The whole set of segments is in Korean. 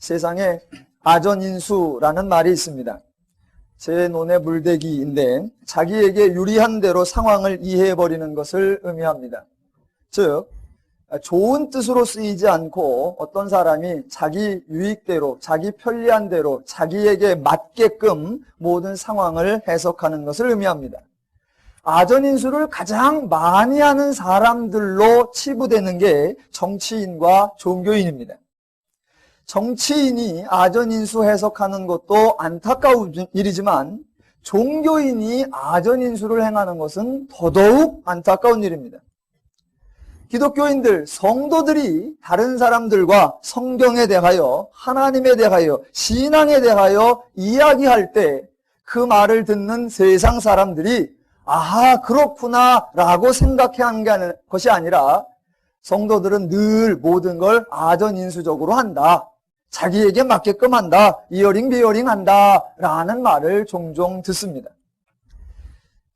세상에 아전인수라는 말이 있습니다. 제 논의 물대기인데 자기에게 유리한 대로 상황을 이해해버리는 것을 의미합니다. 즉 좋은 뜻으로 쓰이지 않고 어떤 사람이 자기 유익대로, 자기 편리한 대로, 자기에게 맞게끔 모든 상황을 해석하는 것을 의미합니다. 아전인수를 가장 많이 하는 사람들로 치부되는 게 정치인과 종교인입니다. 정치인이 아전인수 해석하는 것도 안타까운 일이지만 종교인이 아전인수를 행하는 것은 더더욱 안타까운 일입니다. 기독교인들, 성도들이 다른 사람들과 성경에 대하여, 하나님에 대하여, 신앙에 대하여 이야기할 때 그 말을 듣는 세상 사람들이 아하, 그렇구나 라고 생각하는 것이 아니라 성도들은 늘 모든 걸 아전인수적으로 한다. 자기에게 맞게끔 한다. 이어링 비어링 한다. 라는 말을 종종 듣습니다.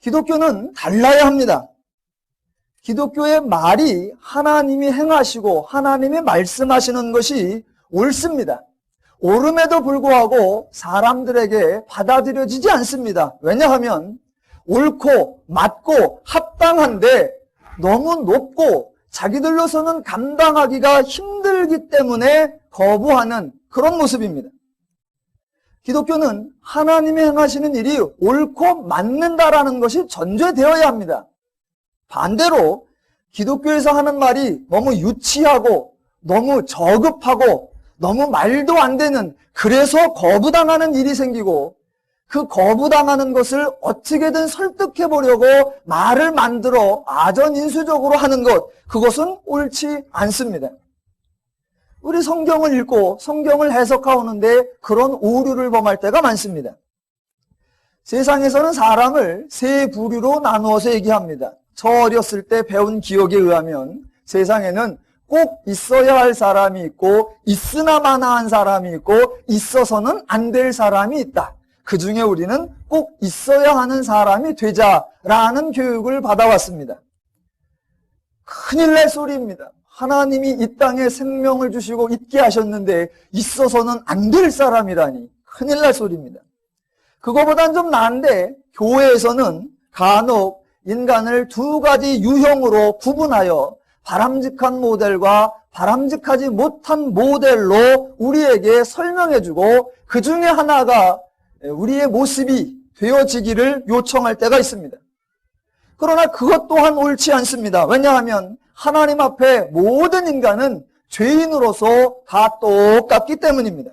기독교는 달라야 합니다. 기독교의 말이 하나님이 행하시고 하나님이 말씀하시는 것이 옳습니다. 옳음에도 불구하고 사람들에게 받아들여지지 않습니다. 왜냐하면 옳고 맞고 합당한데 너무 높고 자기들로서는 감당하기가 힘들기 때문에 거부하는 그런 모습입니다. 기독교는 하나님이 행하시는 일이 옳고 맞는다라는 것이 전제되어야 합니다. 반대로 기독교에서 하는 말이 너무 유치하고 너무 저급하고 너무 말도 안 되는, 그래서 거부당하는 일이 생기고 그 거부당하는 것을 어떻게든 설득해 보려고 말을 만들어 아전인수적으로 하는 것, 그것은 옳지 않습니다. 우리 성경을 읽고 성경을 해석하오는데 그런 오류를 범할 때가 많습니다. 세상에서는 사람을 세 부류로 나누어서 얘기합니다. 저 어렸을 때 배운 기억에 의하면 세상에는 꼭 있어야 할 사람이 있고 있으나 마나한 사람이 있고 있어서는 안 될 사람이 있다. 그 중에 우리는 꼭 있어야 하는 사람이 되자라는 교육을 받아왔습니다. 큰일 날 소리입니다. 하나님이 이 땅에 생명을 주시고 있게 하셨는데 있어서는 안 될 사람이라니 큰일 날 소리입니다. 그거보단 좀 나은데 교회에서는 간혹 인간을 두 가지 유형으로 구분하여 바람직한 모델과 바람직하지 못한 모델로 우리에게 설명해주고 그 중에 하나가 우리의 모습이 되어지기를 요청할 때가 있습니다. 그러나 그것 또한 옳지 않습니다. 왜냐하면 하나님 앞에 모든 인간은 죄인으로서 다 똑같기 때문입니다.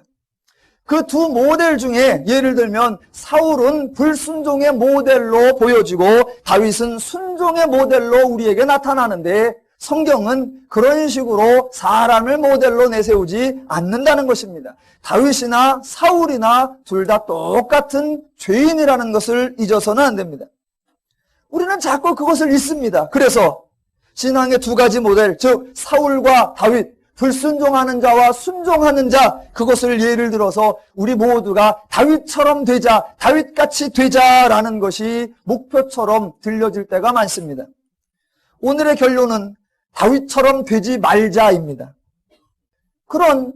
그 두 모델 중에 예를 들면 사울은 불순종의 모델로 보여지고 다윗은 순종의 모델로 우리에게 나타나는데 성경은 그런 식으로 사람을 모델로 내세우지 않는다는 것입니다. 다윗이나 사울이나 둘 다 똑같은 죄인이라는 것을 잊어서는 안 됩니다. 우리는 자꾸 그것을 잊습니다. 그래서 신앙의 두 가지 모델, 즉 사울과 다윗, 불순종하는 자와 순종하는 자, 그것을 예를 들어서 우리 모두가 다윗처럼 되자, 다윗같이 되자라는 것이 목표처럼 들려질 때가 많습니다. 오늘의 결론은 다윗처럼 되지 말자입니다. 그런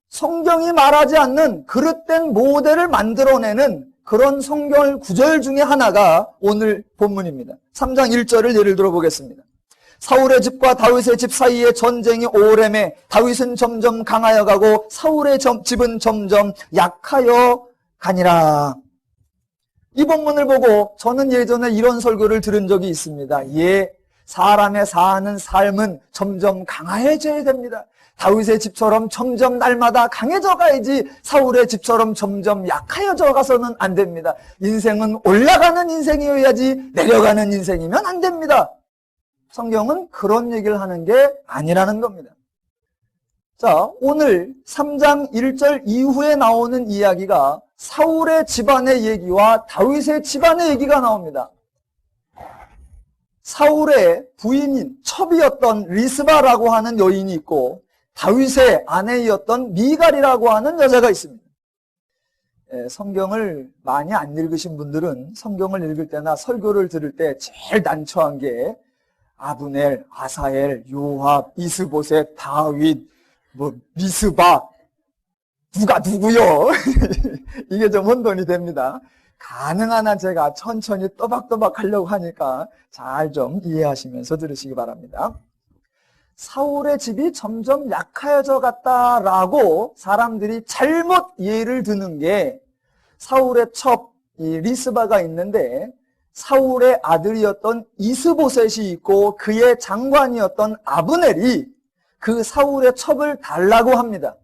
성경이 말하지 않는 그릇된 모델을 만들어내는 그런 성경 구절 중에 하나가 오늘 본문입니다. 3장 1절을 예를 들어보겠습니다. 사울의 집과 다윗의 집 사이에 전쟁이 오래매 다윗은 점점 강하여 가고 사울의 집은 점점 약하여 가니라. 이 본문을 보고 저는 예전에 이런 설교를 들은 적이 있습니다. 사람의 사는 삶은 점점 강해져야 됩니다. 다윗의 집처럼 점점 날마다 강해져 가야지 사울의 집처럼 점점 약해져 가서는 안 됩니다. 인생은 올라가는 인생이어야지 내려가는 인생이면 안 됩니다. 성경은 그런 얘기를 하는 게 아니라는 겁니다. 자, 오늘 3장 1절 이후에 나오는 이야기가 사울의 집안의 얘기와 다윗의 집안의 얘기가 나옵니다. 사울의 부인인 첩이었던 리스바라고 하는 여인이 있고 다윗의 아내이었던 미갈이라고 하는 여자가 있습니다. 성경을 많이 안 읽으신 분들은 성경을 읽을 때나 설교를 들을 때 제일 난처한 게 아브넬, 아사엘, 요압, 이스보셋, 다윗, 미스바 누가 누구요? 이게 좀 혼돈이 됩니다. 가능한 한 제가 천천히 또박또박 하려고 하니까 잘 좀 이해하시면서 들으시기 바랍니다. 사울의 집이 점점 약해져 갔다라고 사람들이 잘못 이해를 드는 게, 사울의 첩 리스바가 있는데 사울의 아들이었던 이스보셋이 있고 그의 장관이었던 아브넬이 그 사울의 첩을 달라고 합니다.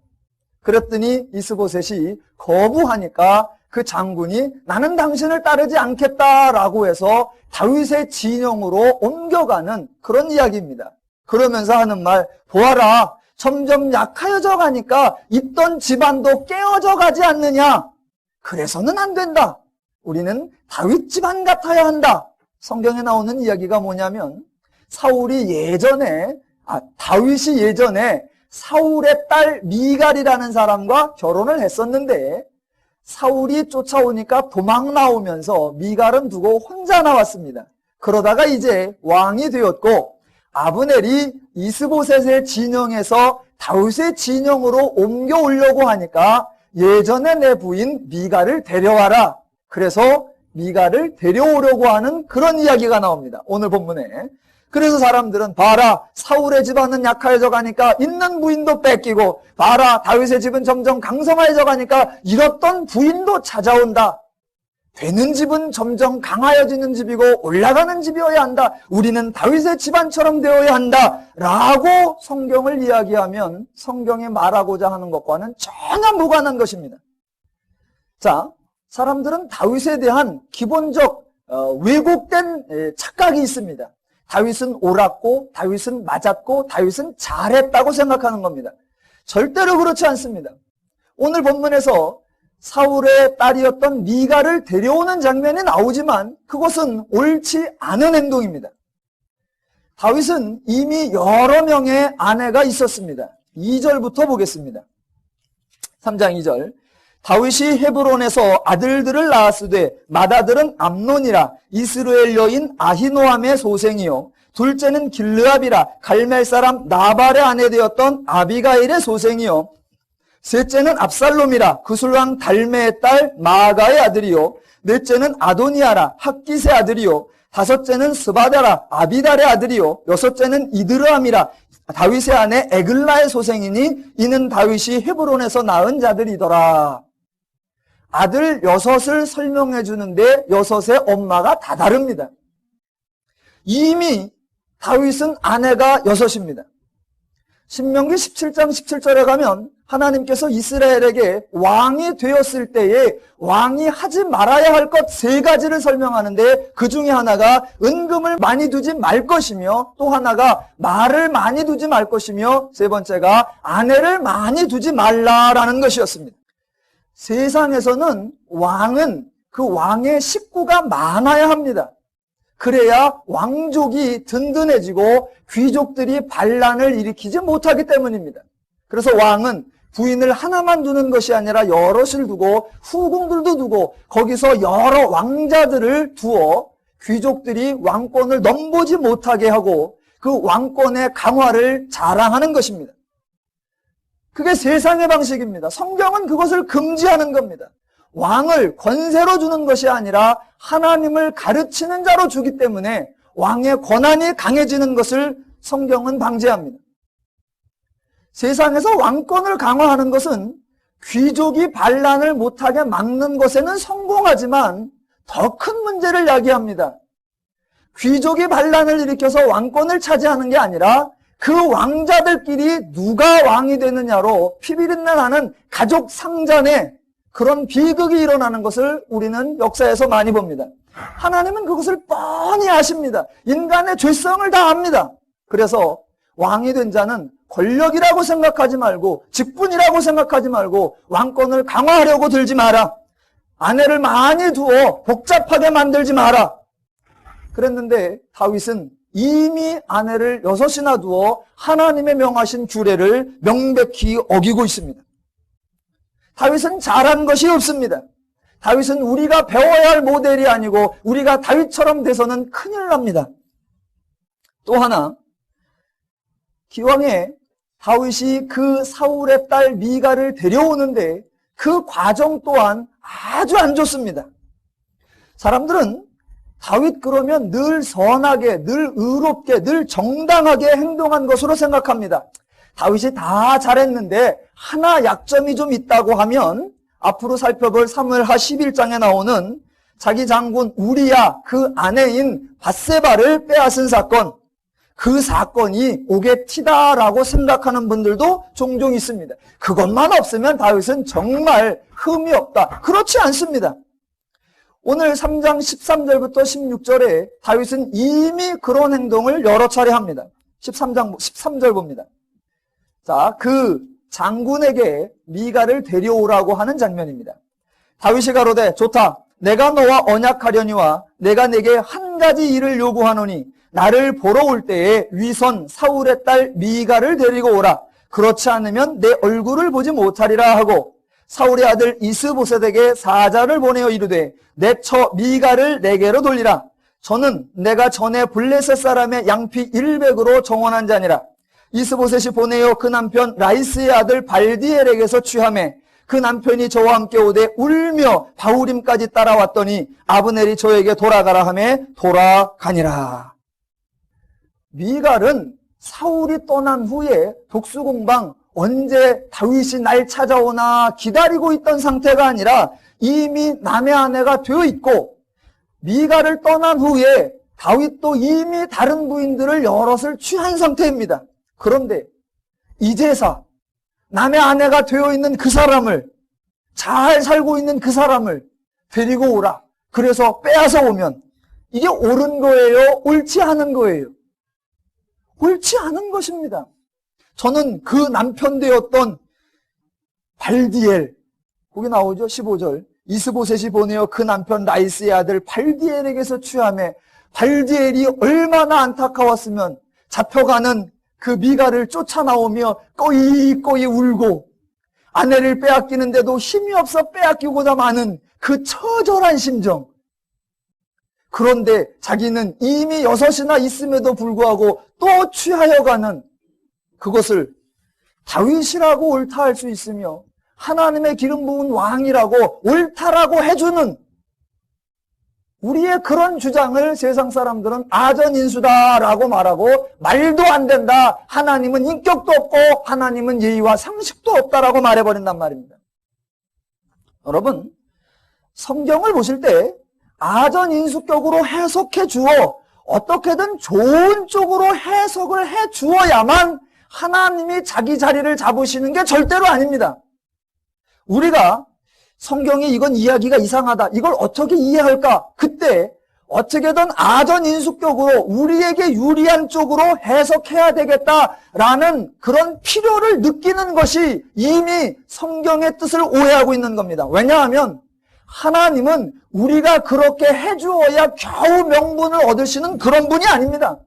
그랬더니 이스보셋이 거부하니까 그 장군이 나는 당신을 따르지 않겠다라고 해서 다윗의 진영으로 옮겨가는 그런 이야기입니다. 그러면서 하는 말, 보아라, 점점 약해져 가니까 있던 집안도 깨어져 가지 않느냐. 그래서는 안 된다. 우리는 다윗 집안 같아야 한다. 성경에 나오는 이야기가 뭐냐면 다윗이 예전에 사울의 딸 미갈이라는 사람과 결혼을 했었는데 사울이 쫓아오니까 도망 나오면서 미갈은 두고 혼자 나왔습니다. 그러다가 이제 왕이 되었고 아브넬이 이스보셋의 진영에서 다윗의 진영으로 옮겨오려고 하니까 예전에 내 부인 미갈을 데려와라. 그래서 미갈을 데려오려고 하는 그런 이야기가 나옵니다. 오늘 본문에. 그래서 사람들은 봐라, 사울의 집안은 약해져 가니까 있는 부인도 뺏기고, 봐라, 다윗의 집은 점점 강성해져 가니까 잃었던 부인도 찾아온다. 되는 집은 점점 강하여지는 집이고 올라가는 집이어야 한다. 우리는 다윗의 집안처럼 되어야 한다. 라고 성경을 이야기하면 성경이 말하고자 하는 것과는 전혀 무관한 것입니다. 자, 사람들은 다윗에 대한 기본적 왜곡된 착각이 있습니다. 다윗은 옳았고 다윗은 맞았고 다윗은 잘했다고 생각하는 겁니다. 절대로 그렇지 않습니다. 오늘 본문에서 사울의 딸이었던 미갈을 데려오는 장면이 나오지만 그것은 옳지 않은 행동입니다. 다윗은 이미 여러 명의 아내가 있었습니다. 2절부터 보겠습니다. 3장 2절. 다윗이 헤브론에서 아들들을 낳았으되 맏아들은 암논이라 이스라엘 여인 아히노함의 소생이요 둘째는 길르압이라 갈멜 사람 나발의 아내 되었던 아비가일의 소생이요 셋째는 압살롬이라 그술왕 달메의 딸 마아가의 아들이요 넷째는 아도니아라 학깃의 아들이요 다섯째는 스바다라 아비달의 아들이요 여섯째는 이드르함이라 다윗의 아내 에글라의 소생이니 이는 다윗이 헤브론에서 낳은 자들이더라. 아들 6을 설명해 주는데 6의 엄마가 다 다릅니다. 이미 다윗은 아내가 6입니다. 신명기 17장 17절에 가면 하나님께서 이스라엘에게 왕이 되었을 때에 왕이 하지 말아야 할 것 3가지를 설명하는데 그 중에 하나가 은금을 많이 두지 말 것이며 또 하나가 말을 많이 두지 말 것이며 세 번째가 아내를 많이 두지 말라라는 것이었습니다. 세상에서는 왕은 그 왕의 식구가 많아야 합니다. 그래야 왕족이 든든해지고 귀족들이 반란을 일으키지 못하기 때문입니다. 그래서 왕은 부인을 하나만 두는 것이 아니라 여럿을 두고 후궁들도 두고 거기서 여러 왕자들을 두어 귀족들이 왕권을 넘보지 못하게 하고 그 왕권의 강화를 자랑하는 것입니다. 그게 세상의 방식입니다. 성경은 그것을 금지하는 겁니다. 왕을 권세로 주는 것이 아니라 하나님을 가르치는 자로 주기 때문에 왕의 권한이 강해지는 것을 성경은 방지합니다. 세상에서 왕권을 강화하는 것은 귀족이 반란을 못하게 막는 것에는 성공하지만 더 큰 문제를 야기합니다. 귀족이 반란을 일으켜서 왕권을 차지하는 게 아니라 그 왕자들끼리 누가 왕이 되느냐로 피비린내 나는 가족 상잔에 그런 비극이 일어나는 것을 우리는 역사에서 많이 봅니다. 하나님은 그것을 뻔히 아십니다. 인간의 죄성을 다 압니다. 그래서 왕이 된 자는 권력이라고 생각하지 말고 직분이라고 생각하지 말고 왕권을 강화하려고 들지 마라. 아내를 많이 두어 복잡하게 만들지 마라. 그랬는데 다윗은 이미 아내를 6이나 두어 하나님의 명하신 규례를 명백히 어기고 있습니다. 다윗은 잘한 것이 없습니다. 다윗은 우리가 배워야 할 모델이 아니고 우리가 다윗처럼 돼서는 큰일 납니다. 또 하나, 기왕에 다윗이 그 사울의 딸 미가를 데려오는데 그 과정 또한 아주 안 좋습니다. 사람들은 다윗 그러면 늘 선하게, 늘 의롭게, 늘 정당하게 행동한 것으로 생각합니다. 다윗이 다 잘했는데 하나 약점이 좀 있다고 하면 앞으로 살펴볼 사무엘하 11장에 나오는 자기 장군 우리야 그 아내인 밧세바를 빼앗은 사건, 그 사건이 옥의 티다라고 생각하는 분들도 종종 있습니다. 그것만 없으면 다윗은 정말 흠이 없다. 그렇지 않습니다. 오늘 3장 13절부터 16절에 다윗은 이미 그런 행동을 여러 차례 합니다. 13절 봅니다. 자, 그 장군에게 미가를 데려오라고 하는 장면입니다. 다윗이 가로되 좋다. 내가 너와 언약하려니와 내가 내게 한 가지 일을 요구하노니 나를 보러 올 때에 위선 사울의 딸 미가를 데리고 오라. 그렇지 않으면 내 얼굴을 보지 못하리라 하고 사울의 아들 이스보셋에게 사자를 보내어 이르되 내 처 미가를 내게로 돌리라. 저는 내가 전에 블레셋 사람의 양피 100으로 정원한 자니라. 이스보셋이 보내어 그 남편 라이스의 아들 발디엘에게서 취하매 그 남편이 저와 함께 오되 울며 바후림까지 따라왔더니 아브넬이 저에게 돌아가라 하매 돌아가니라. 미갈은 사울이 떠난 후에 독수공방 언제 다윗이 날 찾아오나 기다리고 있던 상태가 아니라 이미 남의 아내가 되어 있고 미갈을 떠난 후에 다윗도 이미 다른 부인들을 여럿을 취한 상태입니다. 그런데 이제사 남의 아내가 되어 있는 그 사람을, 잘 살고 있는 그 사람을 데리고 오라. 그래서 빼앗아 오면 이게 옳은 거예요? 옳지 않은 거예요? 옳지 않은 것입니다. 저는 그 남편 되었던 발디엘, 거기 나오죠? 15절. 이스보셋이 보내어 그 남편 라이스의 아들 발디엘에게서 취하매 발디엘이 얼마나 안타까웠으면 잡혀가는 그 미가를 쫓아나오며 꺼이꺼이 울고 아내를 빼앗기는데도 힘이 없어 빼앗기고자 마는 그 처절한 심정. 그런데 자기는 이미 6이나 있음에도 불구하고 또 취하여 가는 그것을 다윗이라고 옳다 할 수 있으며 하나님의 기름 부은 왕이라고 옳다라고 해주는 우리의 그런 주장을 세상 사람들은 아전인수다라고 말하고 말도 안 된다. 하나님은 인격도 없고 하나님은 예의와 상식도 없다라고 말해버린단 말입니다. 여러분, 성경을 보실 때 아전인수격으로 해석해 주어 어떻게든 좋은 쪽으로 해석을 해 주어야만 하나님이 자기 자리를 잡으시는 게 절대로 아닙니다. 우리가 성경이 이건 이야기가 이상하다. 이걸 어떻게 이해할까? 그때 어떻게든 아전인수격으로 우리에게 유리한 쪽으로 해석해야 되겠다라는 그런 필요를 느끼는 것이 이미 성경의 뜻을 오해하고 있는 겁니다. 왜냐하면 하나님은 우리가 그렇게 해주어야 겨우 명분을 얻으시는 그런 분이 아닙니다.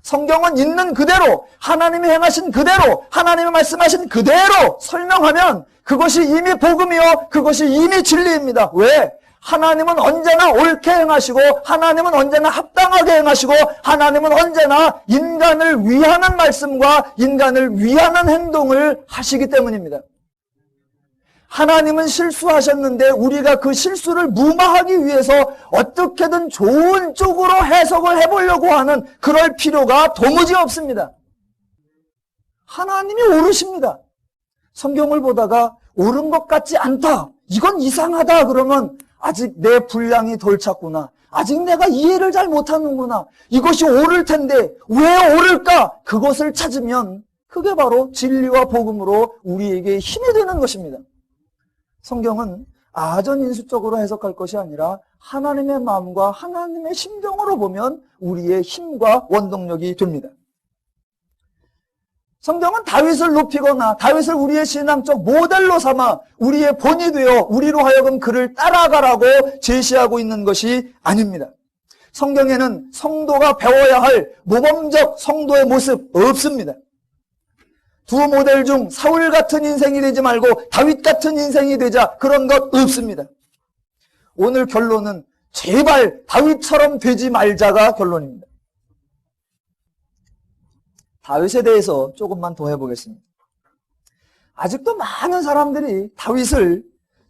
성경은 있는 그대로 하나님이 행하신 그대로 하나님이 말씀하신 그대로 설명하면 그것이 이미 복음이요 그것이 이미 진리입니다. 왜? 하나님은 언제나 옳게 행하시고 하나님은 언제나 합당하게 행하시고 하나님은 언제나 인간을 위하는 말씀과 인간을 위하는 행동을 하시기 때문입니다. 하나님은 실수하셨는데 우리가 그 실수를 무마하기 위해서 어떻게든 좋은 쪽으로 해석을 해보려고 하는 그럴 필요가 도무지 없습니다. 하나님이 옳으십니다. 성경을 보다가 옳은 것 같지 않다. 이건 이상하다 그러면 아직 내 분량이 덜 찼구나. 아직 내가 이해를 잘 못하는구나. 이것이 옳을 텐데 왜 옳을까? 그것을 찾으면 그게 바로 진리와 복음으로 우리에게 힘이 되는 것입니다. 성경은 아전인수적으로 해석할 것이 아니라 하나님의 마음과 하나님의 심정으로 보면 우리의 힘과 원동력이 됩니다. 성경은 다윗을 높이거나 다윗을 우리의 신앙적 모델로 삼아 우리의 본이 되어 우리로 하여금 그를 따라가라고 제시하고 있는 것이 아닙니다. 성경에는 성도가 배워야 할 모범적 성도의 모습 없습니다. 두 모델 중 사울 같은 인생이 되지 말고 다윗 같은 인생이 되자 그런 것 없습니다. 오늘 결론은 제발 다윗처럼 되지 말자가 결론입니다. 다윗에 대해서 조금만 더 해보겠습니다. 아직도 많은 사람들이 다윗을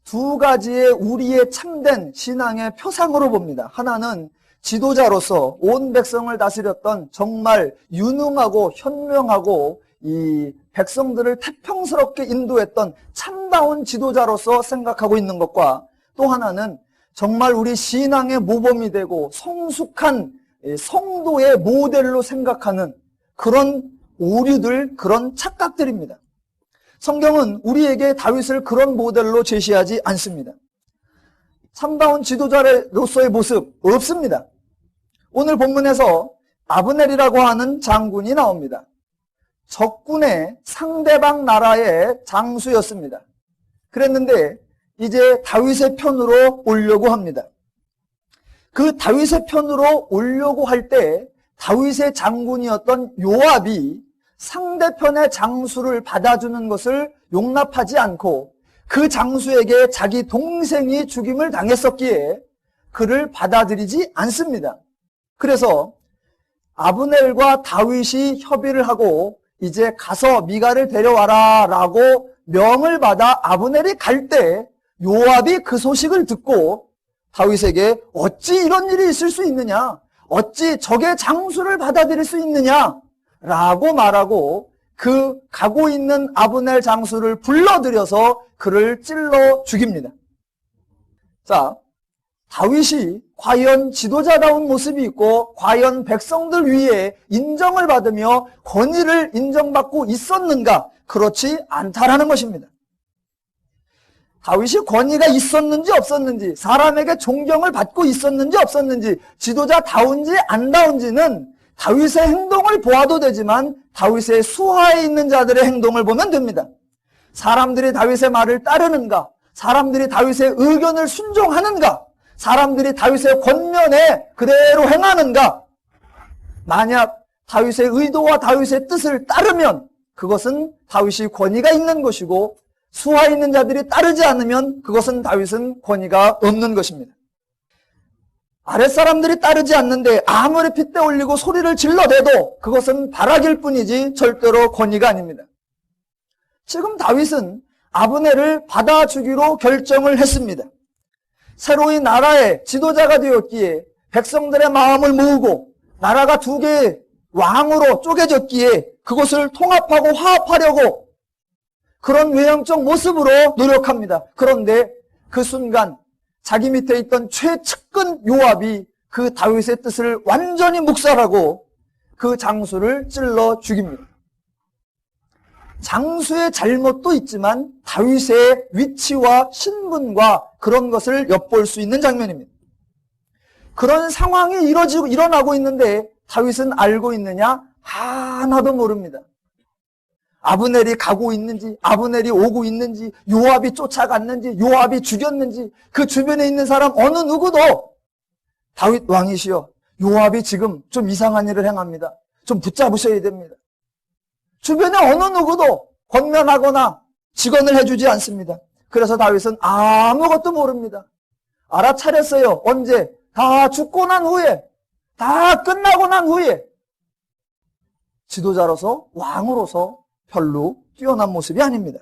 두 가지의 우리의 참된 신앙의 표상으로 봅니다. 하나는 지도자로서 온 백성을 다스렸던 정말 유능하고 현명하고 이 백성들을 태평스럽게 인도했던 참다운 지도자로서 생각하고 있는 것과, 또 하나는 정말 우리 신앙의 모범이 되고 성숙한 성도의 모델로 생각하는 그런 오류들, 그런 착각들입니다. 성경은 우리에게 다윗을 그런 모델로 제시하지 않습니다. 참다운 지도자로서의 모습 없습니다. 오늘 본문에서 아브넬이라고 하는 장군이 나옵니다. 적군의 상대방 나라의 장수였습니다. 그랬는데 이제 다윗의 편으로 오려고 합니다. 그 다윗의 편으로 오려고 할 때 다윗의 장군이었던 요압이 상대편의 장수를 받아주는 것을 용납하지 않고 그 장수에게 자기 동생이 죽임을 당했었기에 그를 받아들이지 않습니다. 그래서 아브넬과 다윗이 협의를 하고 이제 가서 미갈을 데려와라 라고 명을 받아 아브넬이 갈 때 요압이 그 소식을 듣고 다윗에게 어찌 이런 일이 있을 수 있느냐, 어찌 적의 장수를 받아들일 수 있느냐 라고 말하고 그 가고 있는 아브넬 장수를 불러들여서 그를 찔러 죽입니다. 자, 다윗이 과연 지도자다운 모습이 있고 과연 백성들 위에 인정을 받으며 권위를 인정받고 있었는가? 그렇지 않다라는 것입니다. 다윗이 권위가 있었는지 없었는지, 사람에게 존경을 받고 있었는지 없었는지, 지도자다운지 안다운지는 다윗의 행동을 보아도 되지만 다윗의 수하에 있는 자들의 행동을 보면 됩니다. 사람들이 다윗의 말을 따르는가? 사람들이 다윗의 의견을 순종하는가? 사람들이 다윗의 권면에 그대로 행하는가? 만약 다윗의 의도와 다윗의 뜻을 따르면 그것은 다윗이 권위가 있는 것이고, 수하에 있는 자들이 따르지 않으면 그것은 다윗은 권위가 없는 것입니다. 아랫사람들이 따르지 않는데 아무리 핏대 올리고 소리를 질러대도 그것은 발악일 뿐이지 절대로 권위가 아닙니다. 지금 다윗은 아브넬을 받아주기로 결정을 했습니다. 새로이 나라의 지도자가 되었기에 백성들의 마음을 모으고 나라가 두 개의 왕으로 쪼개졌기에 그것을 통합하고 화합하려고 그런 외형적 모습으로 노력합니다. 그런데 그 순간 자기 밑에 있던 최측근 요압이 그 다윗의 뜻을 완전히 묵살하고 그 장수를 찔러 죽입니다. 장수의 잘못도 있지만 다윗의 위치와 신분과 그런 것을 엿볼 수 있는 장면입니다. 그런 상황이 일어나고 있는데 다윗은 알고 있느냐? 하나도 모릅니다. 아브넬이 가고 있는지, 아브넬이 오고 있는지, 요압이 쫓아갔는지, 요압이 죽였는지, 그 주변에 있는 사람 어느 누구도 다윗 왕이시여, 요압이 지금 좀 이상한 일을 행합니다. 좀 붙잡으셔야 됩니다. 주변에 어느 누구도 권면하거나 직언을 해주지 않습니다. 그래서 다윗은 아무것도 모릅니다. 알아차렸어요. 언제? 다 죽고 난 후에, 다 끝나고 난 후에 지도자로서, 왕으로서 별로 뛰어난 모습이 아닙니다.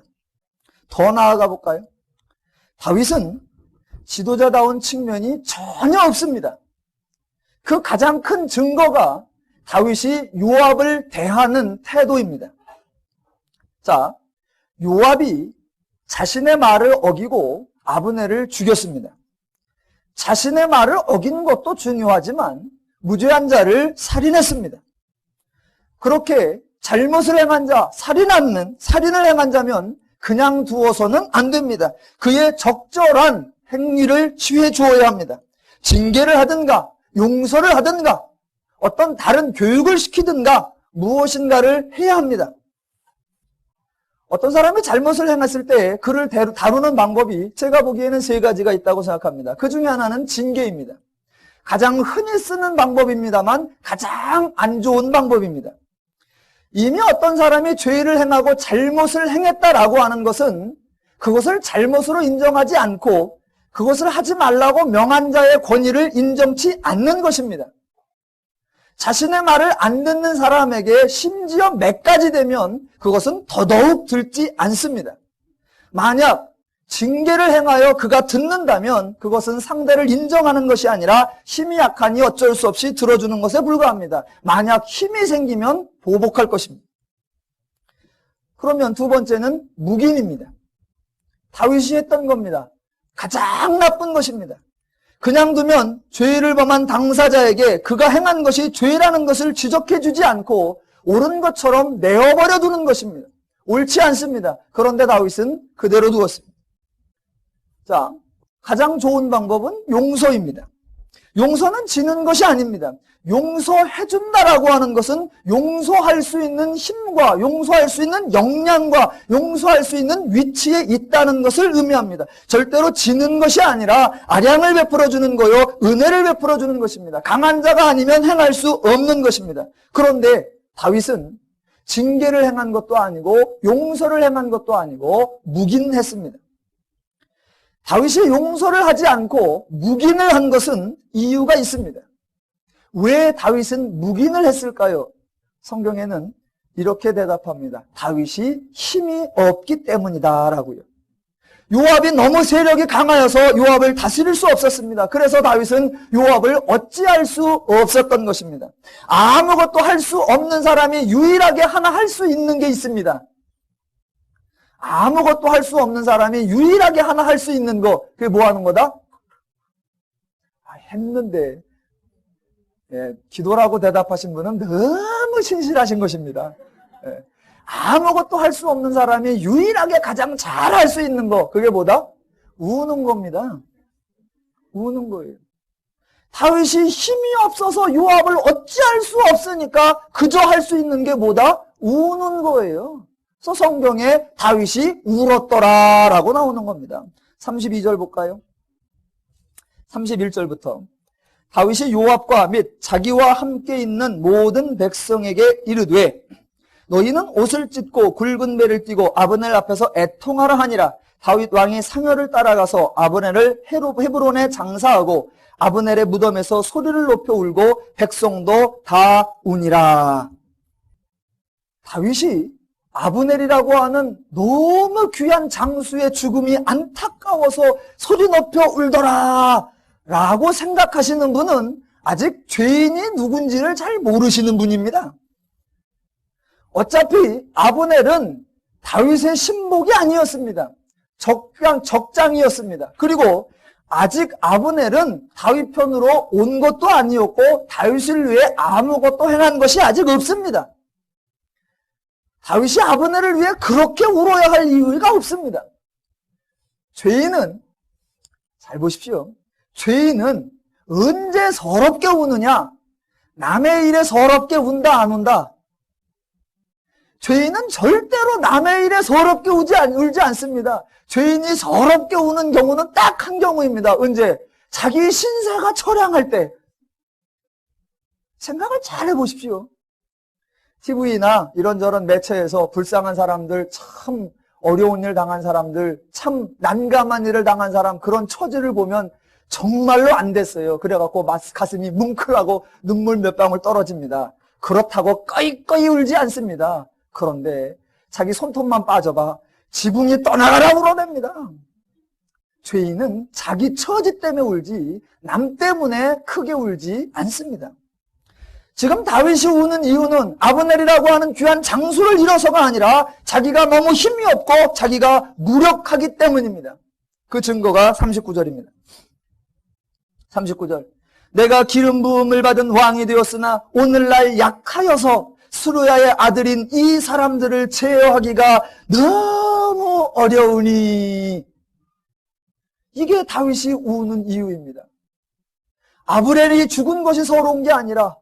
더 나아가 볼까요? 다윗은 지도자다운 측면이 전혀 없습니다. 그 가장 큰 증거가 다윗이 요압을 대하는 태도입니다. 자, 요압이 자신의 말을 어기고 아브넬을 죽였습니다. 자신의 말을 어긴 것도 중요하지만 무죄한 자를 살인했습니다. 그렇게 잘못을 행한 자, 살인을 행한 자면 그냥 두어서는 안 됩니다. 그의 적절한 행위를 취해 주어야 합니다. 징계를 하든가, 용서를 하든가, 어떤 다른 교육을 시키든가, 무엇인가를 해야 합니다. 어떤 사람이 잘못을 행했을 때 그를 다루는 방법이 제가 보기에는 세 가지가 있다고 생각합니다. 그 중에 하나는 징계입니다. 가장 흔히 쓰는 방법입니다만 가장 안 좋은 방법입니다. 이미 어떤 사람이 죄를 행하고 잘못을 행했다라고 하는 것은 그것을 잘못으로 인정하지 않고 그것을 하지 말라고 명한 자의 권위를 인정치 않는 것입니다. 자신의 말을 안 듣는 사람에게 심지어 매까지 되면 그것은 더더욱 듣지 않습니다. 만약 징계를 행하여 그가 듣는다면 그것은 상대를 인정하는 것이 아니라 힘이 약하니 어쩔 수 없이 들어주는 것에 불과합니다. 만약 힘이 생기면 보복할 것입니다. 그러면 두 번째는 묵인입니다. 다윗이 했던 겁니다. 가장 나쁜 것입니다. 그냥 두면 죄를 범한 당사자에게 그가 행한 것이 죄라는 것을 지적해주지 않고 옳은 것처럼 내어버려 두는 것입니다. 옳지 않습니다. 그런데 다윗은 그대로 두었습니다. 자, 가장 좋은 방법은 용서입니다. 용서는 지는 것이 아닙니다. 용서해준다라고 하는 것은 용서할 수 있는 힘과 용서할 수 있는 역량과 용서할 수 있는 위치에 있다는 것을 의미합니다. 절대로 지는 것이 아니라 아량을 베풀어주는 거요, 은혜를 베풀어주는 것입니다. 강한 자가 아니면 행할 수 없는 것입니다. 그런데 다윗은 징계를 행한 것도 아니고 용서를 행한 것도 아니고 묵인했습니다. 다윗이 용서를 하지 않고 묵인을 한 것은 이유가 있습니다. 왜 다윗은 묵인을 했을까요? 성경에는 이렇게 대답합니다. 다윗이 힘이 없기 때문이다라고요. 요압이 너무 세력이 강하여서 요압을 다스릴 수 없었습니다. 그래서 다윗은 요압을 어찌할 수 없었던 것입니다. 아무것도 할 수 없는 사람이 유일하게 하나 할 수 있는 게 있습니다. 아무것도 할 수 없는 사람이 유일하게 하나 할 수 있는 거, 그게 뭐 하는 거다? 했는데, 기도라고 대답하신 분은 너무 신실하신 것입니다. 아무것도 할 수 없는 사람이 유일하게 가장 잘 할 수 있는 거, 그게 뭐다? 우는 겁니다. 우는 거예요. 다윗이 힘이 없어서 요압을 어찌할 수 없으니까 그저 할 수 있는 게 뭐다? 우는 거예요. 그래서 성경에 다윗이 울었더라라고 나오는 겁니다. 32절 볼까요? 31절부터 다윗이 요압과 및 자기와 함께 있는 모든 백성에게 이르되 너희는 옷을 찢고 굵은 배를 띠고 아브넬 앞에서 애통하라 하니라. 다윗 왕이 상여를 따라가서 아브넬을 헤브론에 장사하고 아브넬의 무덤에서 소리를 높여 울고 백성도 다 우니라. 다윗이 아브넬이라고 하는 너무 귀한 장수의 죽음이 안타까워서 소리 높여 울더라 라고 생각하시는 분은 아직 죄인이 누군지를 잘 모르시는 분입니다. 어차피 아브넬은 다윗의 신복이 아니었습니다. 적장이었습니다. 그리고 아직 아브넬은 다윗 편으로 온 것도 아니었고 다윗을 위해 아무것도 행한 것이 아직 없습니다. 다윗이 아브넬을 위해 그렇게 울어야 할 이유가 없습니다. 죄인은, 잘 보십시오. 죄인은 언제 서럽게 우느냐? 남의 일에 서럽게 운다, 안 운다? 죄인은 절대로 남의 일에 서럽게 울지 않습니다. 죄인이 서럽게 우는 경우는 딱 한 경우입니다. 언제? 자기 신세가 처량할 때. 생각을 잘 해보십시오. TV나 이런저런 매체에서 불쌍한 사람들, 참 어려운 일 당한 사람들, 참 난감한 일을 당한 사람, 그런 처지를 보면 정말로 안 됐어요. 그래갖고 가슴이 뭉클하고 눈물 몇 방울 떨어집니다. 그렇다고 꺼이꺼이 울지 않습니다. 그런데 자기 손톱만 빠져봐 지붕이 떠나가라 울어냅니다. 죄인은 자기 처지 때문에 울지 남 때문에 크게 울지 않습니다. 지금 다윗이 우는 이유는 아브넬이라고 하는 귀한 장수를 잃어서가 아니라 자기가 너무 힘이 없고 자기가 무력하기 때문입니다. 그 증거가 39절입니다. 39절. 내가 기름 부음을 받은 왕이 되었으나 오늘날 약하여서 스루야의 아들인 이 사람들을 제어하기가 너무 어려우니. 이게 다윗이 우는 이유입니다. 아브넬이 죽은 것이 서러운 게 아니라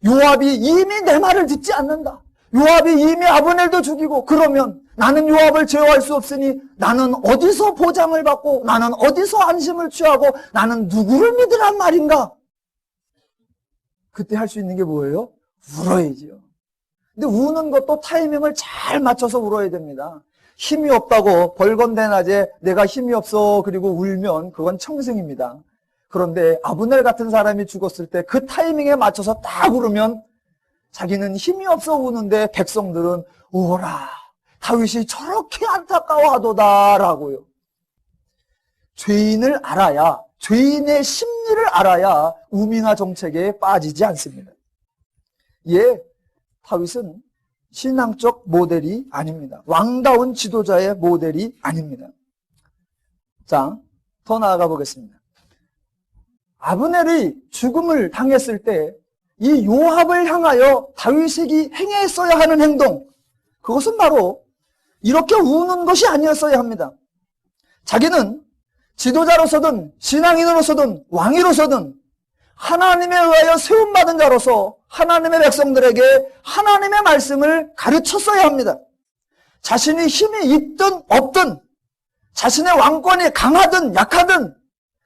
요압이 이미 내 말을 듣지 않는다. 요압이 이미 아브넬도 죽이고 그러면 나는 요압을 제어할 수 없으니 나는 어디서 보장을 받고 나는 어디서 안심을 취하고 나는 누구를 믿으란 말인가? 그때 할 수 있는 게 뭐예요? 울어야지요. 근데 우는 것도 타이밍을 잘 맞춰서 울어야 됩니다. 힘이 없다고 벌건대 낮에 내가 힘이 없어 그리고 울면 그건 청승입니다. 그런데 아브넬 같은 사람이 죽었을 때 그 타이밍에 맞춰서 딱 울으면 자기는 힘이 없어 우는데 백성들은 우어라, 다윗이 저렇게 안타까워하도다라고요. 죄인을 알아야, 죄인의 심리를 알아야 우민화 정책에 빠지지 않습니다. 예, 다윗은 신앙적 모델이 아닙니다. 왕다운 지도자의 모델이 아닙니다. 자, 더 나아가 보겠습니다. 아브넬이 죽음을 당했을 때 이 요압을 향하여 다윗이 행했어야 하는 행동, 그것은 바로 이렇게 우는 것이 아니었어야 합니다. 자기는 지도자로서든 신앙인으로서든 왕이로서든 하나님에 의하여 세움받은 자로서 하나님의 백성들에게 하나님의 말씀을 가르쳤어야 합니다. 자신이 힘이 있든 없든, 자신의 왕권이 강하든 약하든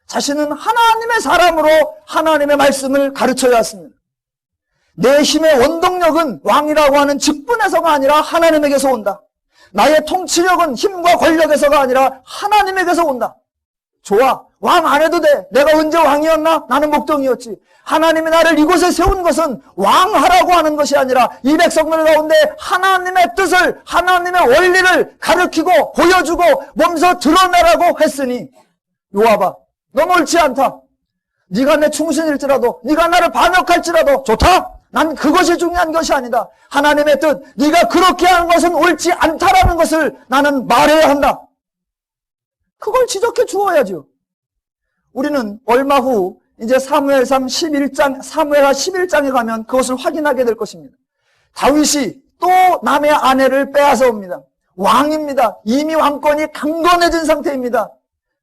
자신은 하나님의 사람으로 하나님의 말씀을 가르쳐야 했습니다. 내 힘의 원동력은 왕이라고 하는 직분에서가 아니라 하나님에게서 온다. 나의 통치력은 힘과 권력에서가 아니라 하나님에게서 온다. 좋아, 왕 안 해도 돼. 내가 언제 왕이었나? 나는 목동이었지. 하나님이 나를 이곳에 세운 것은 왕하라고 하는 것이 아니라 이 백성들 가운데 하나님의 뜻을, 하나님의 원리를 가르치고 보여주고 몸소 드러내라고 했으니, 요압아, 너무 옳지 않다. 네가 내 충신일지라도, 네가 나를 반역할지라도 좋다. 난 그것이 중요한 것이 아니다. 하나님의 뜻, 네가 그렇게 하는 것은 옳지 않다라는 것을 나는 말해야 한다. 그걸 지적해 주어야죠. 우리는 얼마 후 이제 사무엘상 11장, 사무엘하 11장에 가면 그것을 확인하게 될 것입니다. 다윗이 또 남의 아내를 빼앗아 옵니다. 왕입니다. 이미 왕권이 강건해진 상태입니다.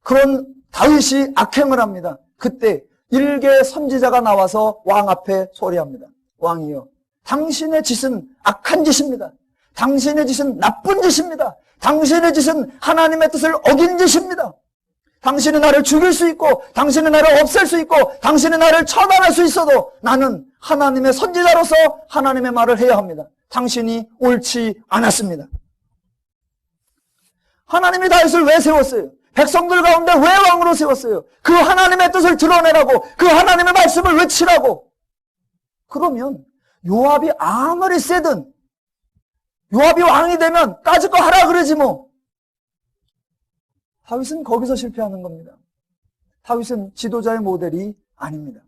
그런 다윗이 악행을 합니다. 그때 일개 선지자가 나와서 왕 앞에 소리합니다. 왕이여, 당신의 짓은 악한 짓입니다. 당신의 짓은 나쁜 짓입니다. 당신의 짓은 하나님의 뜻을 어긴 짓입니다. 당신이 나를 죽일 수 있고, 당신이 나를 없앨 수 있고, 당신이 나를 처단할 수 있어도 나는 하나님의 선지자로서 하나님의 말을 해야 합니다. 당신이 옳지 않았습니다. 하나님이 다윗을 왜 세웠어요? 백성들 가운데 왜 왕으로 세웠어요? 그 하나님의 뜻을 드러내라고, 그 하나님의 말씀을 외치라고. 그러면 요압이 아무리 세든 요압이 왕이 되면 까짓 거 하라 그러지 뭐. 다윗은 거기서 실패하는 겁니다. 다윗은 지도자의 모델이 아닙니다.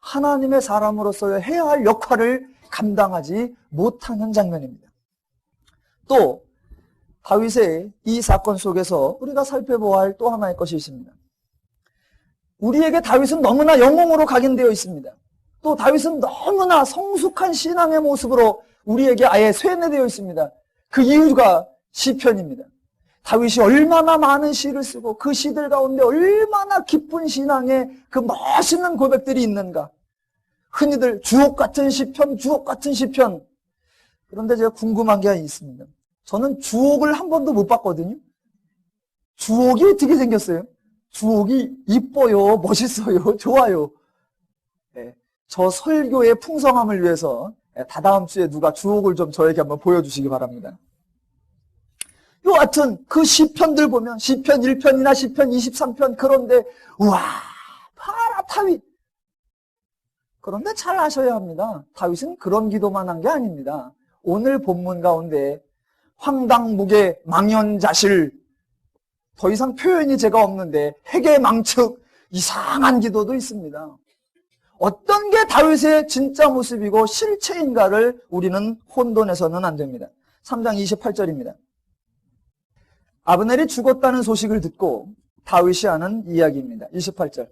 하나님의 사람으로서 해야 할 역할을 감당하지 못하는 장면입니다. 또 다윗의 이 사건 속에서 우리가 살펴보아야 할 또 하나의 것이 있습니다. 우리에게 다윗은 너무나 영웅으로 각인되어 있습니다. 또 다윗은 너무나 성숙한 신앙의 모습으로 우리에게 아예 쇠뇌되어 있습니다. 그 이유가 시편입니다. 다윗이 얼마나 많은 시를 쓰고 그 시들 가운데 얼마나 깊은 신앙의 그 멋있는 고백들이 있는가. 흔히들 주옥 같은 시편, 주옥 같은 시편. 그런데 제가 궁금한 게 있습니다. 저는 주옥을 한 번도 못 봤거든요. 주옥이 어떻게 생겼어요? 주옥이 이뻐요, 멋있어요, 좋아요. 네, 저 설교의 풍성함을 위해서 다다음 주에 누가 주옥을 좀 저에게 한번 보여주시기 바랍니다. 요 같은 그 시편들 보면 시편 1편이나 시편 23편 그런데 우와, 봐라 다윗. 그런데 잘 아셔야 합니다. 다윗은 그런 기도만 한 게 아닙니다. 오늘 본문 가운데 황당무계 망연자실, 더 이상 표현이 제가 없는데 해계망측, 이상한 기도도 있습니다. 어떤 게 다윗의 진짜 모습이고 실체인가를 우리는 혼돈해서는 안 됩니다. 3장 28절입니다. 아브넬이 죽었다는 소식을 듣고 다윗이 하는 이야기입니다. 28절.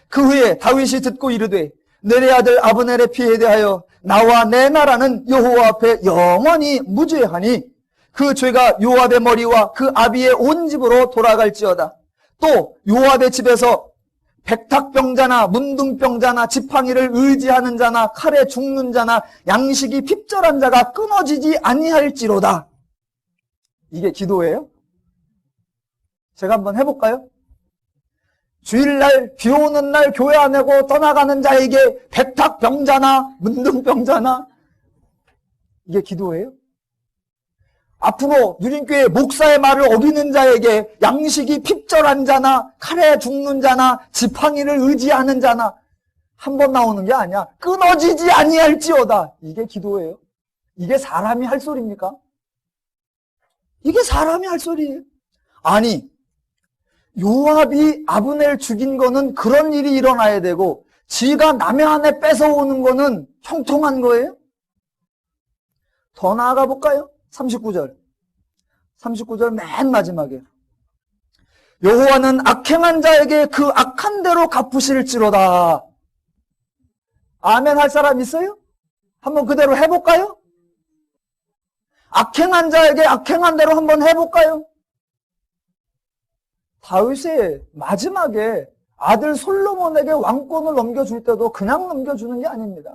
그 후에 다윗이 듣고 이르되 내 아들 아브넬의 피에 대하여 나와 내 나라는 여호와 앞에 영원히 무죄하니 그 죄가 요압의 머리와 그 아비의 온 집으로 돌아갈지어다. 또 요압의 집에서 백탁병자나 문둥병자나 지팡이를 의지하는 자나 칼에 죽는 자나 양식이 핍절한 자가 끊어지지 아니할지로다. 이게 기도예요? 제가 한번 해볼까요? 주일날 비 오는 날 교회 안 오고 떠나가는 자에게 백탁병자나 문둥병자나, 이게 기도예요? 앞으로 누린교회 목사의 말을 어기는 자에게 양식이 핍절한 자나 칼에 죽는 자나 지팡이를 의지하는 자나 한 번 나오는 게 아니야. 끊어지지 아니할지어다. 이게 기도예요. 이게 사람이 할 소리입니까? 이게 사람이 할 소리예요. 아니, 요압이 아브넬 죽인 거는 그런 일이 일어나야 되고 지가 남의 안에 뺏어오는 거는 형통한 거예요? 더 나아가 볼까요? 39절. 39절 맨 마지막에 여호와는 악행한 자에게 그 악한 대로 갚으실지로다. 아멘 할 사람 있어요? 한번 그대로 해볼까요? 악행한 자에게 악행한 대로 한번 해볼까요? 다윗의 마지막에 아들 솔로몬에게 왕권을 넘겨줄 때도 그냥 넘겨주는 게 아닙니다.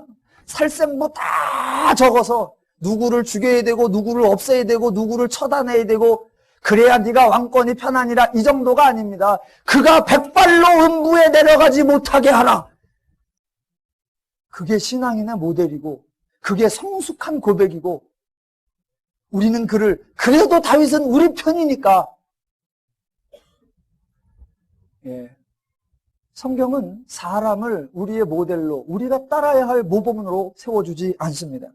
살생부 다 적어서 누구를 죽여야 되고 누구를 없애야 되고 누구를 처단해야 되고 그래야 네가 왕권이 편하니라 이 정도가 아닙니다. 그가 백발로 음부에 내려가지 못하게 하라. 그게 신앙인의 모델이고 그게 성숙한 고백이고 우리는 그를 그래도 다윗은 우리 편이니까 성경은 사람을 우리의 모델로 우리가 따라야 할 모범으로 세워주지 않습니다.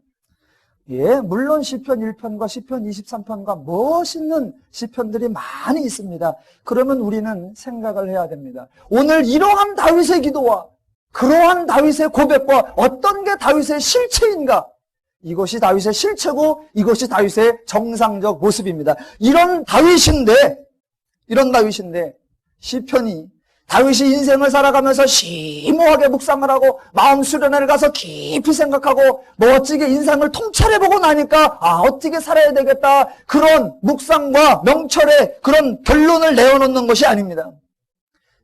물론 시편 1편과 시편 23편과 멋있는 시편들이 많이 있습니다. 그러면 우리는 생각을 해야 됩니다. 오늘 이러한 다윗의 기도와 그러한 다윗의 고백과 어떤 게 다윗의 실체인가? 이것이 다윗의 실체고 이것이 다윗의 정상적 모습입니다. 이런 다윗인데 시편이 다윗이 인생을 살아가면서 심오하게 묵상을 하고 마음 수련회를 가서 깊이 생각하고 멋지게 인생을 통찰해보고 나니까 어떻게 살아야 되겠다 그런 묵상과 명철의 그런 결론을 내어놓는 것이 아닙니다.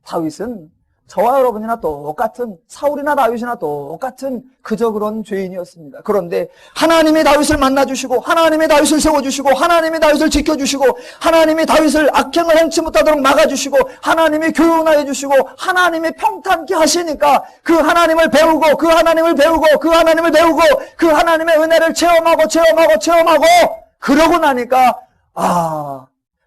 다윗은 저와 여러분이나 똑같은 사울이나 다윗이나 똑같은 그저 그런 죄인이었습니다. 그런데 하나님이 다윗을 만나주시고 하나님이 다윗을 세워주시고 하나님이 다윗을 지켜주시고 하나님이 다윗을 악행을 행치 못하도록 막아주시고 하나님이 교훈하여 주시고 하나님이 평탄케 하시니까 그 하나님을 배우고 그 하나님을 배우고 그 하나님을 배우고 그 하나님의 은혜를 체험하고 그러고 나니까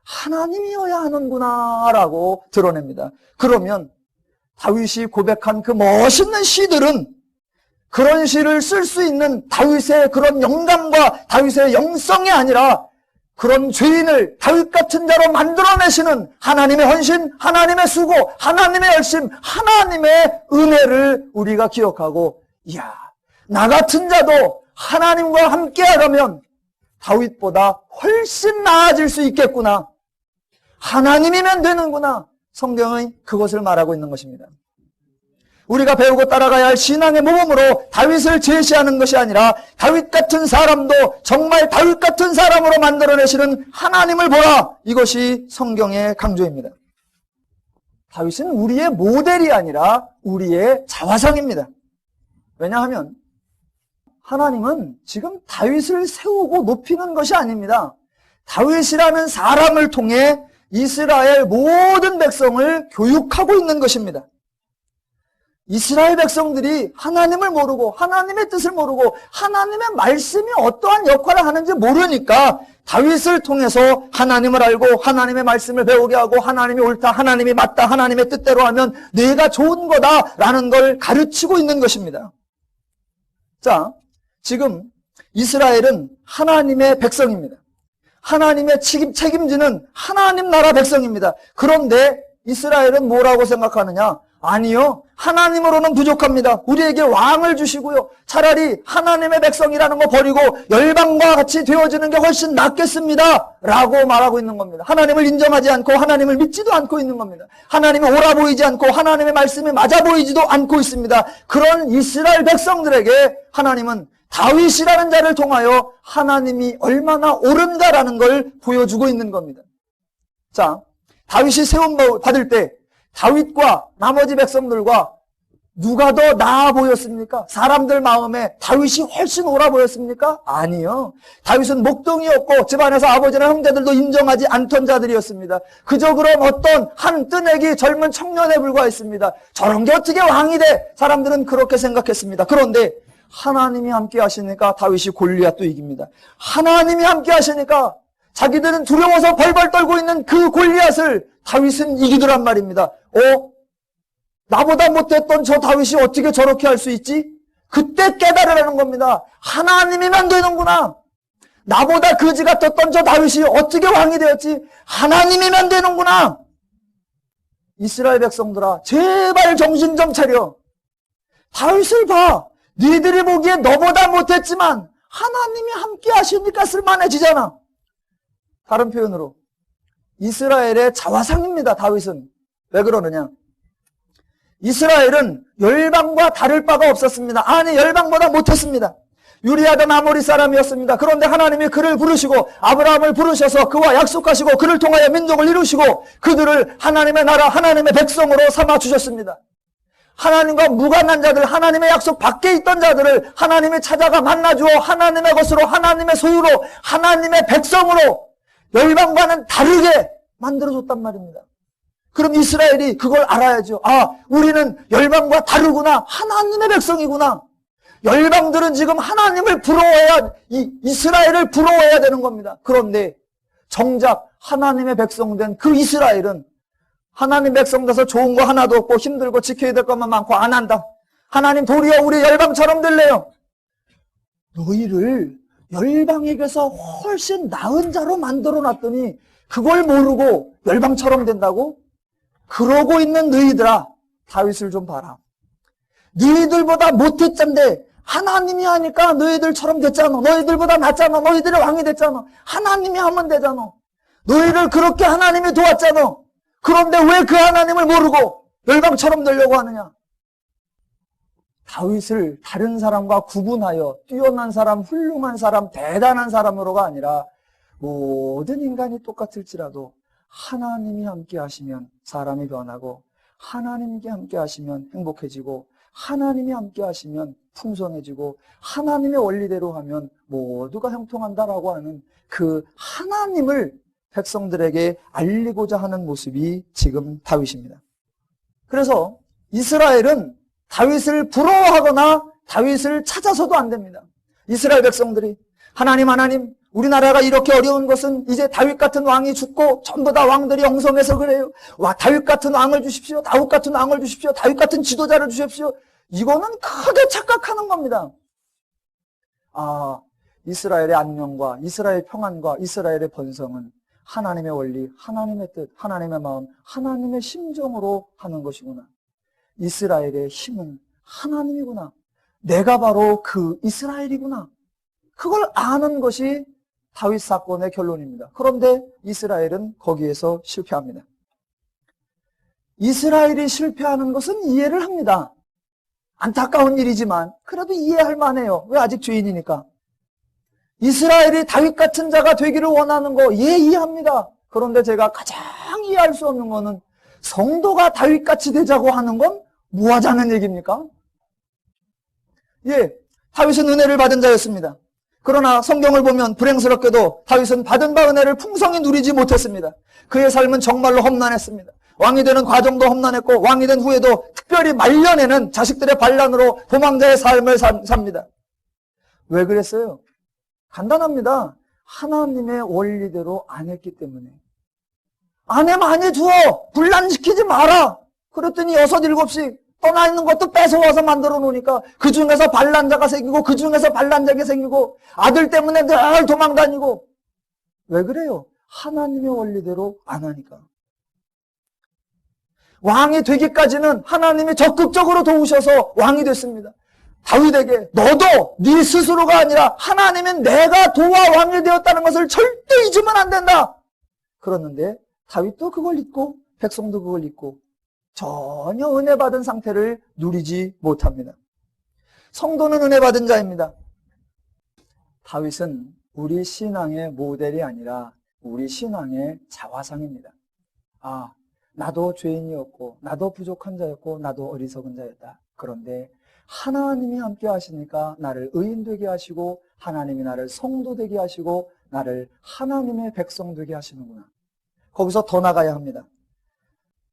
하나님이어야 하는구나 라고 드러냅니다. 그러면 다윗이 고백한 그 멋있는 시들은 그런 시를 쓸 수 있는 다윗의 그런 영감과 다윗의 영성이 아니라 그런 죄인을 다윗 같은 자로 만들어내시는 하나님의 헌신, 하나님의 수고, 하나님의 열심, 하나님의 은혜를 우리가 기억하고 나 같은 자도 하나님과 함께 하려면 다윗보다 훨씬 나아질 수 있겠구나. 하나님이면 되는구나. 성경은 그것을 말하고 있는 것입니다. 우리가 배우고 따라가야 할 신앙의 모범으로 다윗을 제시하는 것이 아니라 다윗 같은 사람도 정말 다윗 같은 사람으로 만들어내시는 하나님을 보라. 이것이 성경의 강조입니다. 다윗은 우리의 모델이 아니라 우리의 자화상입니다. 왜냐하면 하나님은 지금 다윗을 세우고 높이는 것이 아닙니다. 다윗이라는 사람을 통해 이스라엘 모든 백성을 교육하고 있는 것입니다. 이스라엘 백성들이 하나님을 모르고 하나님의 뜻을 모르고 하나님의 말씀이 어떠한 역할을 하는지 모르니까 다윗을 통해서 하나님을 알고 하나님의 말씀을 배우게 하고 하나님이 옳다, 하나님이 맞다, 하나님의 뜻대로 하면 내가 좋은 거다라는 걸 가르치고 있는 것입니다. 자, 지금 이스라엘은 하나님의 백성입니다. 하나님의 책임지는 하나님 나라 백성입니다. 그런데 이스라엘은 뭐라고 생각하느냐? 아니요. 하나님으로는 부족합니다. 우리에게 왕을 주시고요. 차라리 하나님의 백성이라는 거 버리고 열방과 같이 되어지는 게 훨씬 낫겠습니다. 라고 말하고 있는 겁니다. 하나님을 인정하지 않고 하나님을 믿지도 않고 있는 겁니다. 하나님이 옳아 보이지 않고 하나님의 말씀이 맞아 보이지도 않고 있습니다. 그런 이스라엘 백성들에게 하나님은 다윗이라는 자를 통하여 하나님이 얼마나 옳은가라는 걸 보여주고 있는 겁니다. 자, 다윗이 세움 받을 때 다윗과 나머지 백성들과 누가 더 나아 보였습니까? 사람들 마음에 다윗이 훨씬 옳아 보였습니까? 아니요. 다윗은 목동이었고 집안에서 아버지나 형제들도 인정하지 않던 자들이었습니다. 그저 그럼 어떤 한 뜨내기 젊은 청년에 불과했습니다. 저런 게 어떻게 왕이 돼? 사람들은 그렇게 생각했습니다. 그런데 하나님이 함께 하시니까 다윗이 골리앗도 이깁니다. 하나님이 함께 하시니까 자기들은 두려워서 벌벌 떨고 있는 그 골리앗을 다윗은 이기더란 말입니다. 나보다 못했던 저 다윗이 어떻게 저렇게 할 수 있지? 그때 깨달으라는 겁니다. 하나님이면 되는구나. 나보다 거지 같았던 저 다윗이 어떻게 왕이 되었지? 하나님이면 되는구나. 이스라엘 백성들아, 제발 정신 좀 차려. 다윗을 봐. 니들이 보기에 너보다 못했지만 하나님이 함께 하시니까 쓸만해지잖아. 다른 표현으로 이스라엘의 자화상입니다. 다윗은. 왜 그러느냐? 이스라엘은 열방과 다를 바가 없었습니다. 아니, 열방보다 못했습니다. 유리하던 아모리 사람이었습니다. 그런데 하나님이 그를 부르시고 아브라함을 부르셔서 그와 약속하시고 그를 통하여 민족을 이루시고 그들을 하나님의 나라, 하나님의 백성으로 삼아주셨습니다. 하나님과 무관한 자들, 하나님의 약속 밖에 있던 자들을 하나님이 찾아가 만나주어 하나님의 것으로, 하나님의 소유로, 하나님의 백성으로 열방과는 다르게 만들어줬단 말입니다. 그럼 이스라엘이 그걸 알아야죠. 우리는 열방과 다르구나. 하나님의 백성이구나. 열방들은 지금 하나님을 부러워해야, 이스라엘을 부러워해야 되는 겁니다. 그런데 정작 하나님의 백성된 그 이스라엘은 하나님 백성 돼서 좋은 거 하나도 없고 힘들고 지켜야 될 것만 많고 안 한다. 하나님 도리어 우리 열방처럼 될래요. 너희를 열방에게서 훨씬 나은 자로 만들어 놨더니 그걸 모르고 열방처럼 된다고? 그러고 있는 너희들아, 다윗을 좀 봐라. 너희들보다 못했던데 하나님이 하니까 너희들처럼 됐잖아. 너희들보다 낫잖아. 너희들이 왕이 됐잖아. 하나님이 하면 되잖아. 너희를 그렇게 하나님이 도왔잖아. 그런데 왜 그 하나님을 모르고 열방처럼 되려고 하느냐? 다윗을 다른 사람과 구분하여 뛰어난 사람, 훌륭한 사람, 대단한 사람으로가 아니라 모든 인간이 똑같을지라도 하나님이 함께 하시면 사람이 변하고 하나님께 함께 하시면 행복해지고 하나님이 함께 하시면 풍성해지고 하나님의 원리대로 하면 모두가 형통한다라고 하는 그 하나님을 백성들에게 알리고자 하는 모습이 지금 다윗입니다. 그래서 이스라엘은 다윗을 부러워하거나 다윗을 찾아서도 안 됩니다. 이스라엘 백성들이 하나님 우리나라가 이렇게 어려운 것은 이제 다윗 같은 왕이 죽고 전부 다 왕들이 엉성해서 그래요. 다윗 같은 왕을 주십시오. 다윗 같은 왕을 주십시오. 다윗 같은 지도자를 주십시오. 이거는 크게 착각하는 겁니다. 이스라엘의 안녕과 이스라엘 평안과 이스라엘의 번성은 하나님의 원리, 하나님의 뜻, 하나님의 마음, 하나님의 심정으로 하는 것이구나. 이스라엘의 힘은 하나님이구나. 내가 바로 그 이스라엘이구나. 그걸 아는 것이 다윗 사건의 결론입니다. 그런데 이스라엘은 거기에서 실패합니다. 이스라엘이 실패하는 것은 이해를 합니다. 안타까운 일이지만 그래도 이해할 만해요. 왜? 아직 죄인이니까. 이스라엘이 다윗 같은 자가 되기를 원하는 거 이해합니다. 그런데 제가 가장 이해할 수 없는 거는 성도가 다윗같이 되자고 하는 건 뭐 하자는 얘기입니까? 다윗은 은혜를 받은 자였습니다. 그러나 성경을 보면 불행스럽게도 다윗은 받은 바 은혜를 풍성히 누리지 못했습니다. 그의 삶은 정말로 험난했습니다. 왕이 되는 과정도 험난했고 왕이 된 후에도 특별히 말년에는 자식들의 반란으로 도망자의 삶을 삽니다. 왜 그랬어요? 간단합니다. 하나님의 원리대로 안 했기 때문에. 아내 많이 주어! 분란시키지 마라! 그랬더니 6, 7씩 떠나 있는 것도 뺏어와서 만들어 놓으니까 그 중에서 반란자가 생기고 그 중에서 반란자가 생기고 아들 때문에 늘 도망다니고. 왜 그래요? 하나님의 원리대로 안 하니까. 왕이 되기까지는 하나님이 적극적으로 도우셔서 왕이 됐습니다. 다윗에게 너도 네 스스로가 아니라 하나님은 내가 도와 왕이 되었다는 것을 절대 잊으면 안 된다. 그러는데 다윗도 그걸 잊고 백성도 그걸 잊고 전혀 은혜 받은 상태를 누리지 못합니다. 성도는 은혜 받은 자입니다. 다윗은 우리 신앙의 모델이 아니라 우리 신앙의 자화상입니다. 나도 죄인이었고 나도 부족한 자였고 나도 어리석은 자였다. 그런데 하나님이 함께 하시니까 나를 의인 되게 하시고 하나님이 나를 성도 되게 하시고 나를 하나님의 백성 되게 하시는구나. 거기서 더 나가야 합니다.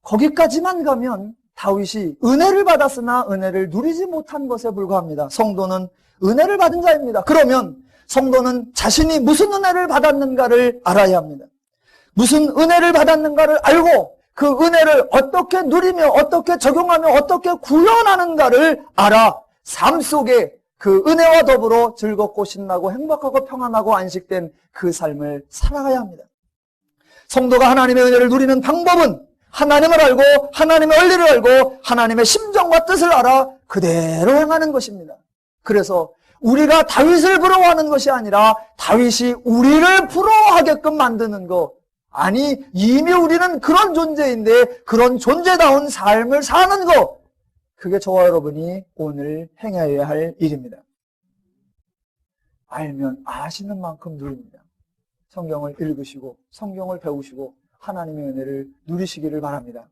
거기까지만 가면 다윗이 은혜를 받았으나 은혜를 누리지 못한 것에 불과합니다. 성도는 은혜를 받은 자입니다. 그러면 성도는 자신이 무슨 은혜를 받았는가를 알아야 합니다. 무슨 은혜를 받았는가를 알고 그 은혜를 어떻게 누리며 어떻게 적용하며 어떻게 구현하는가를 알아 삶 속에 그 은혜와 더불어 즐겁고 신나고 행복하고 평안하고 안식된 그 삶을 살아가야 합니다. 성도가 하나님의 은혜를 누리는 방법은 하나님을 알고 하나님의 원리를 알고 하나님의 심정과 뜻을 알아 그대로 행하는 것입니다. 그래서 우리가 다윗을 부러워하는 것이 아니라 다윗이 우리를 부러워하게끔 만드는 것. 아니, 이미 우리는 그런 존재인데 그런 존재다운 삶을 사는 것. 그게 저와 여러분이 오늘 행해야 할 일입니다. 알면 아시는 만큼 누립니다. 성경을 읽으시고 성경을 배우시고 하나님의 은혜를 누리시기를 바랍니다.